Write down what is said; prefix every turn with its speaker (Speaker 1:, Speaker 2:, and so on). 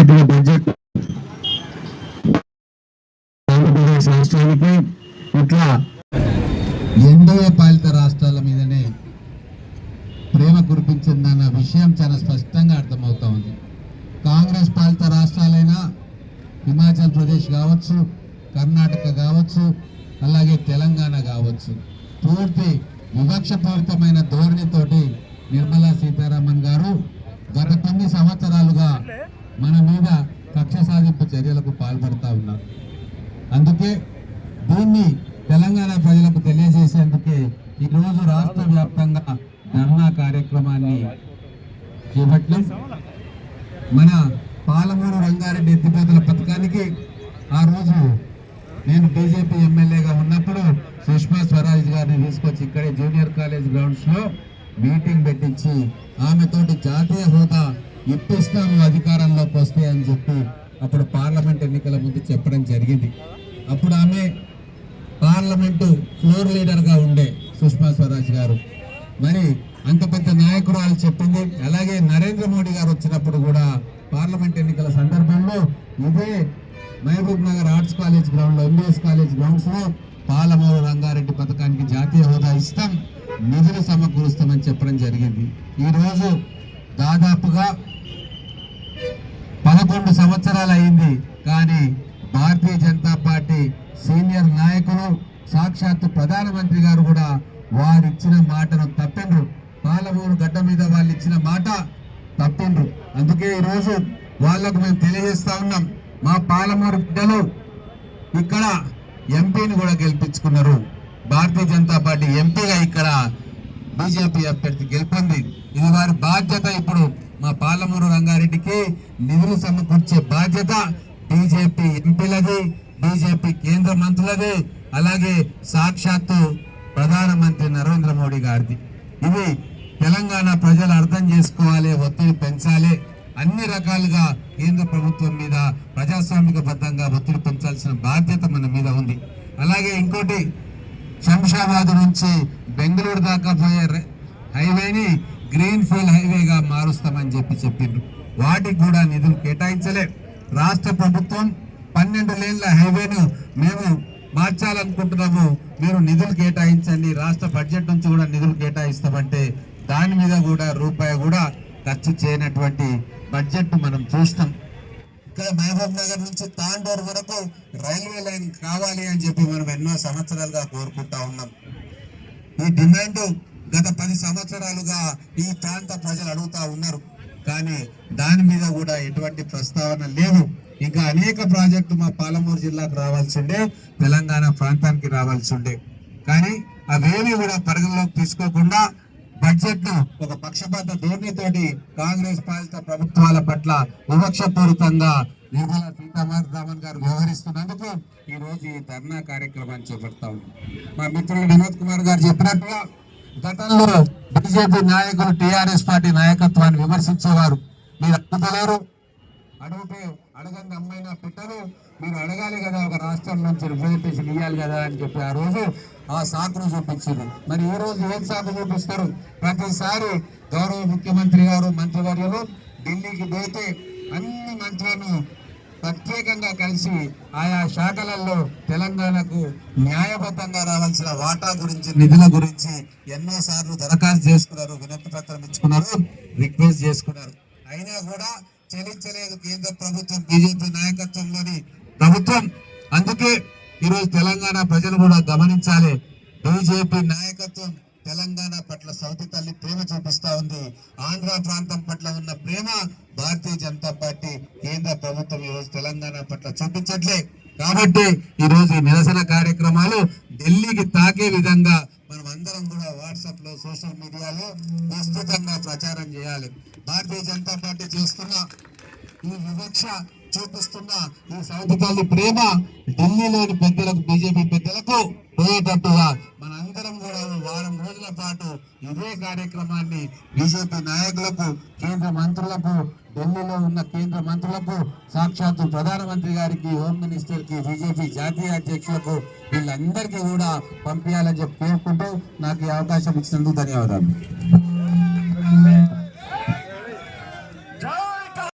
Speaker 1: పెట్టిన బడ్జెట్ ఆంధ్రప్రదేశ్ రాష్ట్రానికి ఇట్లా ఎన్డీఏ పాలిత రాష్ట్రాల మీదనే ప్రేమ కురిపించిందన్న విషయం చాలా స్పష్టంగా అర్థమవుతా ఉంది. కాంగ్రెస్ పాలిత రాష్ట్రాలైనా హిమాచల్ ప్రదేశ్ కావచ్చు, కర్ణాటక కావచ్చు, అలాగే తెలంగాణ కావచ్చు, పూర్తి వివక్షపూరితమైన ధోరణితోటి నిర్మలా సీతారామన్ గారు గత కొన్ని సంవత్సరాలుగా మన మీద కక్ష సాధింపు చర్యలకు పాల్పడతా ఉన్నారు. అందుకే దీన్ని తెలంగాణ ప్రజలకు తెలియజేసేందుకే ఈరోజు రాష్ట్ర వ్యాప్తంగా ధర్నా కార్యక్రమాన్ని చేపట్టాం. మన పాలమూరు రంగారెడ్డి ఎత్తిపోతల పథకానికి ఆ రోజు నేను బీజేపీ ఎమ్మెల్యేగా ఉన్నప్పుడు సుష్మా స్వరాజ్ గారిని తీసుకొచ్చి ఇక్కడే జూనియర్ కాలేజ్ గ్రౌండ్స్ లో మీటింగ్ పెట్టించి ఆమెతోటి జాతీయ హోదా ఇప్పిస్తాము అధికారంలోకి వస్తే అని చెప్పి అప్పుడు పార్లమెంట్ ఎన్నికల ముందు చెప్పడం జరిగింది. అప్పుడు ఆమె పార్లమెంటు ఫ్లోర్ లీడర్ గా ఉండే సుష్మా స్వరాజ్ గారు, మరి అంత పెద్ద నాయకురాలు చెప్పింది. అలాగే నరేంద్ర మోడీ గారు వచ్చినప్పుడు కూడా పార్లమెంట్ ఎన్నికల సందర్భంలో ఇదే Mahbubnagar arts college ground లో, ఎంబీఎస్ కాలేజ్ గ్రౌండ్స్ లో పాలమూరు రంగారెడ్డి పథకానికి జాతీయ హోదా ఇస్తాం, నిధులు సమకూరుస్తామని చెప్పడం జరిగింది. ఈ రోజు దాదాపుగా 11 సంవత్సరాలు అయింది. కానీ భారతీయ జనతా పార్టీ సీనియర్ నాయకులు, సాక్షాత్తు ప్రధానమంత్రి గారు కూడా వారిచ్చిన మాటను తప్పిండ్రు. పాలమూరు గడ్డ మీద వాళ్ళు ఇచ్చిన మాట తప్పిండ్రు. అందుకే ఈరోజు వాళ్లకు మేము తెలియజేస్తా ఉన్నాం, మా పాలమూరు బిడ్డలు ఇక్కడ ఎంపీని కూడా గెలిపించుకున్నారు. భారతీయ జనతా పార్టీ ఎంపీగా ఇక్కడ బీజేపీ అభ్యర్థి గెలుపొంది. ఇది వారి బాధ్యత. ఇప్పుడు మా పాలమూరు రంగారెడ్డికి నిధులు సమకూర్చే బాధ్యత బీజేపీ ఎంపీలది, బీజేపీ కేంద్ర మంత్రులది, అలాగే సాక్షాత్తు ప్రధానమంత్రి నరేంద్ర మోడీ గారిది. ఇది తెలంగాణ ప్రజలు అర్థం చేసుకోవాలి, ఒత్తిడి పెంచాలి. అన్ని రకాలుగా కేంద్ర ప్రభుత్వం మీద ప్రజాస్వామికబద్ధంగా ఒత్తిడి పెంచాల్సిన బాధ్యత మన మీద ఉంది. అలాగే ఇంకోటి, శంషాబాద్ నుంచి బెంగళూరు దాకా పోయే హైవేని గ్రీన్ ఫీల్డ్ హైవేగా మారుస్తామని చెప్పిండ్రు. వాటికి కూడా నిధులు కేటాయించలే. రాష్ట్ర ప్రభుత్వం 12 లేన్ల హైవేను మేము మార్చాలనుకుంటున్నాము, మీరు నిధులు కేటాయించండి, రాష్ట్ర బడ్జెట్ నుంచి కూడా నిధులు కేటాయిస్తామంటే దాని మీద కూడా రూపాయి కూడా ఖర్చు చేయనటువంటి బడ్జెట్ మనం చూస్తాం. ఇక్కడ మహబూబ్ నగర్ నుంచి తాండూరు వరకు రైల్వే లైన్ కావాలి అని చెప్పి మనం ఎన్నో సంవత్సరాలుగా కోరుకుంటా ఉన్నాం. ఈ డిమాండ్ గత 10 సంవత్సరాలుగా ఈ ప్రాంత ప్రజలు అడుగుతా ఉన్నారు. కానీ దాని మీద కూడా ఎటువంటి ప్రస్తావన లేదు. ఇంకా అనేక ప్రాజెక్టు మా పాలమూరు జిల్లాకు రావాల్సి ఉండే, తెలంగాణ ప్రాంతానికి రావాల్సి ఉండే, కానీ అవేమీ కూడా పరిగణలోకి తీసుకోకుండా బడ్జెట్ ను ఒక పక్షపాత ధోరణితోటి కాంగ్రెస్ పాలిత ప్రభుత్వాల పట్ల వివక్షపూరితంగా నిర్మలా సీతారామన్ గారు వ్యవహరిస్తున్నందుకు ఈ రోజు ఈ ధర్నా కార్యక్రమాన్ని చేపడతా ఉన్నాం. మా మిత్రులు వినోద్ కుమార్ గారు చెప్పినట్టుగా గతంలో బీజేపీ నాయకులు టీఆర్ఎస్ పార్టీ నాయకత్వాన్ని విమర్శించేవారు. మీరు అడుగుతలేరు, అడిగితే అడగండి అమ్మైనా పెట్టరు, మీరు అడగాలి కదా, ఒక రాష్ట్రం నుంచి రిప్రజెంటేషన్ ఇవ్వాలి కదా అని చెప్పి ఆ రోజు ఆ సాకును చూపించారు. మరి ఈ రోజు ఏం సాకు చూపిస్తారు? ప్రతిసారి గౌరవ ముఖ్యమంత్రి గారు, మంత్రివర్యులు ఢిల్లీకి పోతే అన్ని మంత్రులను ప్రత్యేకంగా కలిసి ఆయా శాఖలలో తెలంగాణకు న్యాయబద్ధంగా రావాల్సిన వాటా గురించి, నిధుల గురించి ఎన్నోసార్లు దరఖాస్తు చేసుకున్నారు, వినతి పత్రం ఇచ్చుకున్నారు, రిక్వెస్ట్ చేసుకున్నారు. అయినా కూడా చెల్లించలేదు కేంద్ర ప్రభుత్వం, బీజేపీ నాయకత్వంలోని ప్రభుత్వం. అందుకే ఈరోజు తెలంగాణ ప్రజలు కూడా గమనించాలి, బీజేపీ నాయకత్వం తెలంగాణ పట్ల సౌతి తల్లి ప్రేమ చూపిస్తా ఉంది. ఆంధ్ర ప్రాంతం పట్ల ఉన్న ప్రేమ భారతీయ జనతా పార్టీ కేంద్ర ప్రభుత్వం ఈరోజు తెలంగాణ పట్ల చూపించట్లే. కాబట్టి ఈరోజు ఈ నిరసన కార్యక్రమాలు ఢిల్లీకి తాకే విధంగా మనం అందరం కూడా వాట్సాప్ లో, సోషల్ మీడియాలో విస్తృతంగా ప్రచారం చేయాలి. భారతీయ జనతా పార్టీ చేస్తున్న ఈ వివక్ష చూపిస్తున్న ఈ సౌతి తల్లి ప్రేమ ఢిల్లీలోని పెద్దలకు, బీజేపీ పెద్దలకు పోయేటట్టుగా మన అందరం కూడా వారం రోజుల పాటు ఇదే కార్యక్రమాన్ని బీజేపీ నాయకులకు, కేంద్ర మంత్రులకు, ఢిల్లీలో ఉన్న కేంద్ర మంత్రులకు, సాక్షాత్తు ప్రధానమంత్రి గారికి, హోమ్ మినిస్టర్ కి, బీజేపీ జాతీయ అధ్యక్షులకు వీళ్ళందరికీ కూడా పంపించాలని చెప్పి కోరుకుంటూ నాకు ఈ అవకాశం ఇచ్చినందుకు ధన్యవాదాలు.